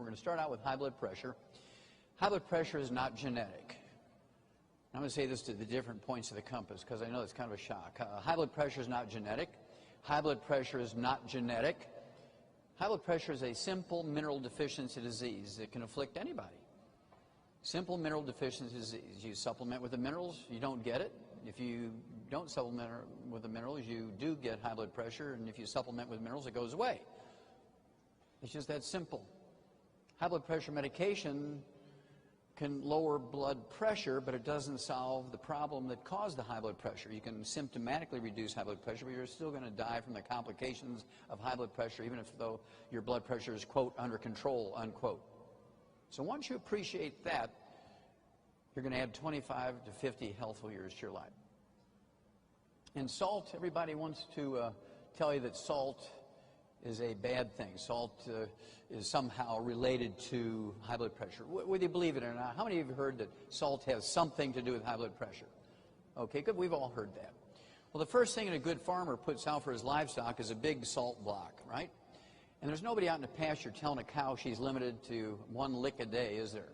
We're going to start out with high blood pressure. High blood pressure is not genetic. I'm going to say this to the different points of the compass because I know it's kind of a shock. High blood pressure is not genetic. High blood pressure is not genetic. High blood pressure is a simple mineral deficiency disease that can afflict anybody. Simple mineral deficiency disease. You supplement with the minerals, you don't get it. If you don't supplement with the minerals, you do get high blood pressure, and if you supplement with minerals, it goes away. It's just that simple. High blood pressure medication can lower blood pressure, but it doesn't solve the problem that caused the high blood pressure. You can symptomatically reduce high blood pressure, but you're still going to die from the complications of high blood pressure, even if though your blood pressure is, quote, under control, unquote. So once you appreciate that, you're going to add 25 to 50 healthful years to your life. And salt, everybody wants to tell you that salt is a bad thing. Salt is somehow related to high blood pressure. Whether you believe it or not, how many of you have heard that salt has something to do with high blood pressure? Okay, good. We've all heard that. Well, the first thing a good farmer puts out for his livestock is a big salt block, right? And there's nobody out in the pasture telling a cow she's limited to 1 lick a day, is there?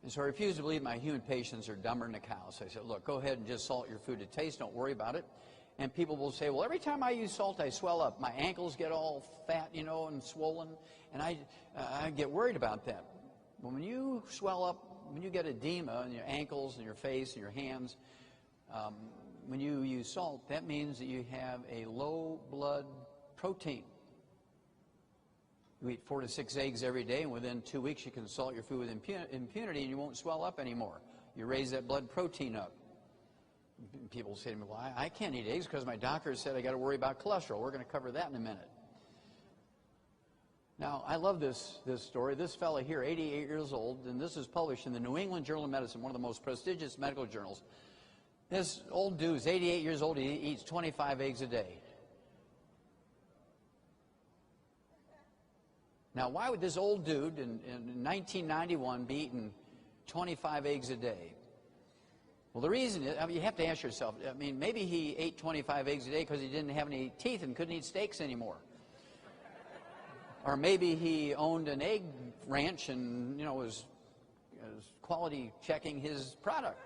And so I refuse to believe my human patients are dumber than the cows. So I said, look, go ahead and just salt your food to taste. Don't worry about it. And people will say, well, every time I use salt, I swell up. My ankles get all fat, you know, and swollen. And I get worried about that. Well, when you swell up, when you get edema in your ankles and your face and your hands, when you use salt, that means that you have a low blood protein. You eat 4 to 6 eggs every day, and within 2 weeks you can salt your food with impunity and you won't swell up anymore. You raise that blood protein up. People say to me, well, I can't eat eggs because my doctor said I got to worry about cholesterol. We're going to cover that in a minute. Now, I love this story. This fellow here, 88 years old, and this is published in the New England Journal of Medicine, one of the most prestigious medical journals. This old dude is 88 years old. He eats 25 eggs a day. Now, why would this old dude in 1991 be eating 25 eggs a day? Well, the reason is, I mean, you have to ask yourself, I mean, maybe he ate 25 eggs a day because he didn't have any teeth and couldn't eat steaks anymore. Or maybe he owned an egg ranch and, you know, was quality checking his product.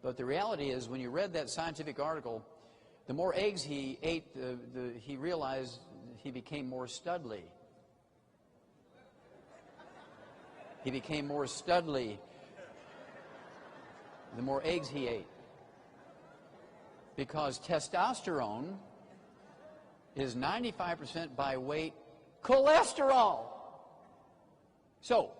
But the reality is, when you read that scientific article, the more eggs he ate, he realized he became more studly. He became more studly the more eggs he ate. Because testosterone is 95% by weight cholesterol. So,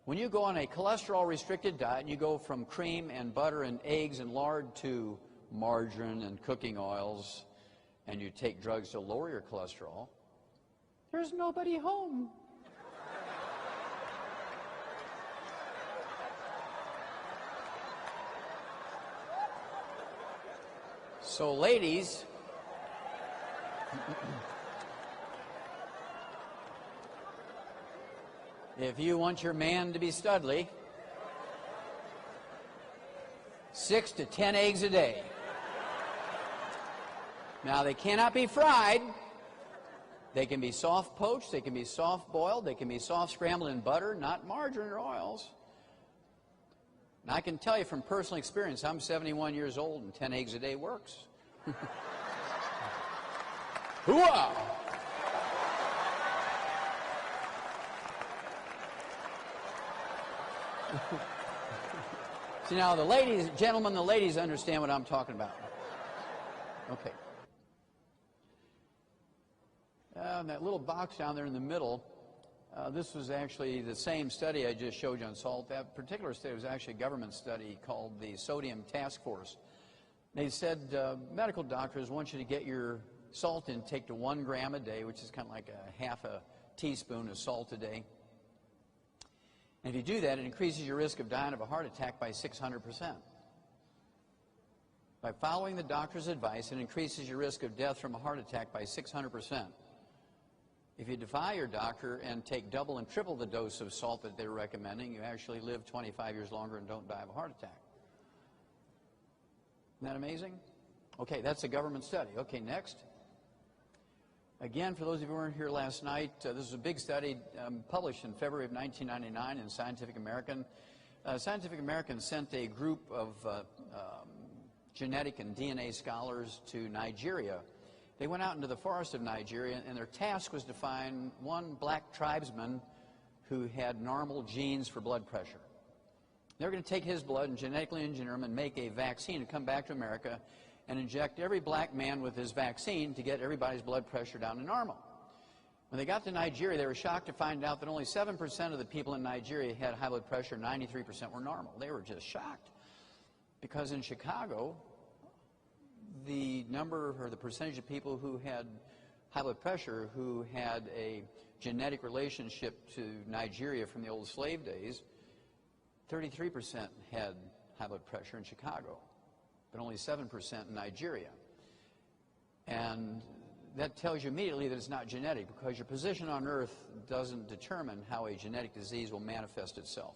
when you go on a cholesterol-restricted diet and you go from cream and butter and eggs and lard to margarine and cooking oils, and you take drugs to lower your cholesterol, there's nobody home. So, ladies, if you want your man to be studly, 6 to 10 eggs a day. Now, they cannot be fried. They can be soft poached, they can be soft boiled, they can be soft scrambled in butter, not margarine or oils. And I can tell you from personal experience, I'm 71 years old and 10 eggs a day works. Hooah! See, now the ladies, gentlemen, the ladies understand what I'm talking about. Okay. That little box down there in the middle, this was actually the same study I just showed you on salt. That particular study was actually a government study called the Sodium Task Force. They said medical doctors want you to get your salt intake to 1 gram a day, which is kind of like a half a teaspoon of salt a day. And if you do that, it increases your risk of dying of a heart attack by 600%. By following the doctor's advice, it increases your risk of death from a heart attack by 600%. If you defy your doctor and take double and triple the dose of salt that they're recommending, you actually live 25 years longer and don't die of a heart attack. Isn't that amazing? Okay, that's a government study. Okay, next. Again, for those of you who weren't here last night, this is a big study published in February of 1999 in Scientific American. Scientific American sent a group of genetic and DNA scholars to Nigeria. They went out into the forest of Nigeria, and their task was to find one black tribesman who had normal genes for blood pressure. They were going to take his blood and genetically engineer him and make a vaccine and come back to America and inject every black man with his vaccine to get everybody's blood pressure down to normal. When they got to Nigeria, they were shocked to find out that only 7% of the people in Nigeria had high blood pressure, 93% were normal. They were just shocked. Because in Chicago, the number or the percentage of people who had high blood pressure who had a genetic relationship to Nigeria from the old slave days, 33% had high blood pressure in Chicago, but only 7% in Nigeria. And that tells you immediately that it's not genetic, because your position on Earth doesn't determine how a genetic disease will manifest itself.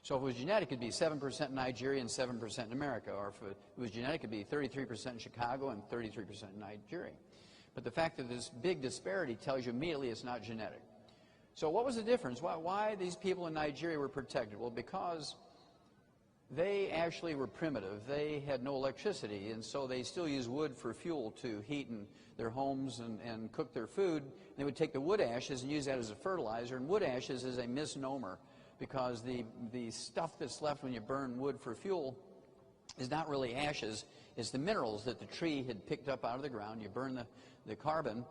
So if it was genetic, it would be 7% in Nigeria and 7% in America. Or if it was genetic, it would be 33% in Chicago and 33% in Nigeria. But the fact that this big disparity tells you immediately it's not genetic. So what was the difference? Why these people in Nigeria were protected? Well, because they actually were primitive. They had no electricity, and so they still used wood for fuel to heat their homes and cook their food. They would take the wood ashes and use that as a fertilizer, and wood ashes is a misnomer, because the stuff that's left when you burn wood for fuel is not really ashes. It's the minerals that the tree had picked up out of the ground. You burn the carbon,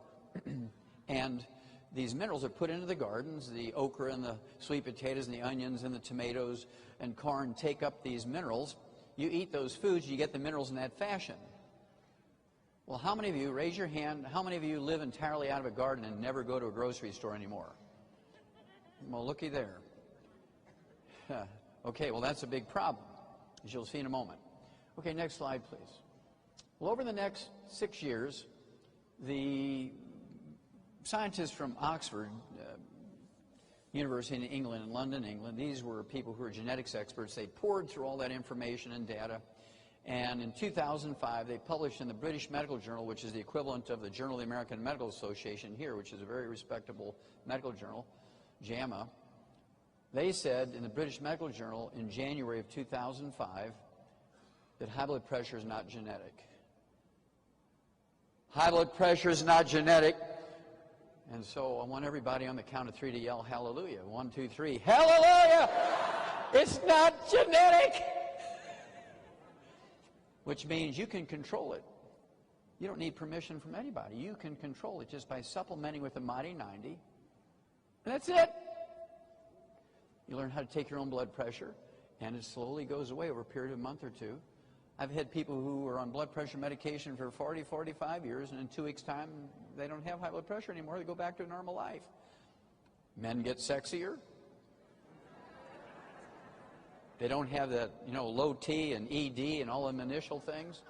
and these minerals are put into the gardens. The okra and the sweet potatoes and the onions and the tomatoes and corn take up these minerals. You eat those foods, you get the minerals in that fashion. Well, how many of you, raise your hand, how many of you live entirely out of a garden and never go to a grocery store anymore? Well, looky there. Okay, well, that's a big problem, as you'll see in a moment. Okay, next slide, please. Well, over the next 6 years, the scientists from Oxford University in England, in London, England, these were people who were genetics experts. They poured through all that information and data, and in 2005, they published in the British Medical Journal, which is the equivalent of the Journal of the American Medical Association here, which is a very respectable medical journal, JAMA. They said in the British Medical Journal in January of 2005 that high blood pressure is not genetic. High blood pressure is not genetic. And so I want everybody on the count of 3 to yell hallelujah. 1, 2, 3. Hallelujah! It's not genetic! Which means you can control it. You don't need permission from anybody. You can control it just by supplementing with the Mighty 90. And that's it. You learn how to take your own blood pressure, and it slowly goes away over a period of a month or two. I've had people who were on blood pressure medication for 40, 45 years, and in 2 weeks' time, they don't have high blood pressure anymore. They go back to a normal life. Men get sexier. They don't have that, low T and ED and all them initial things.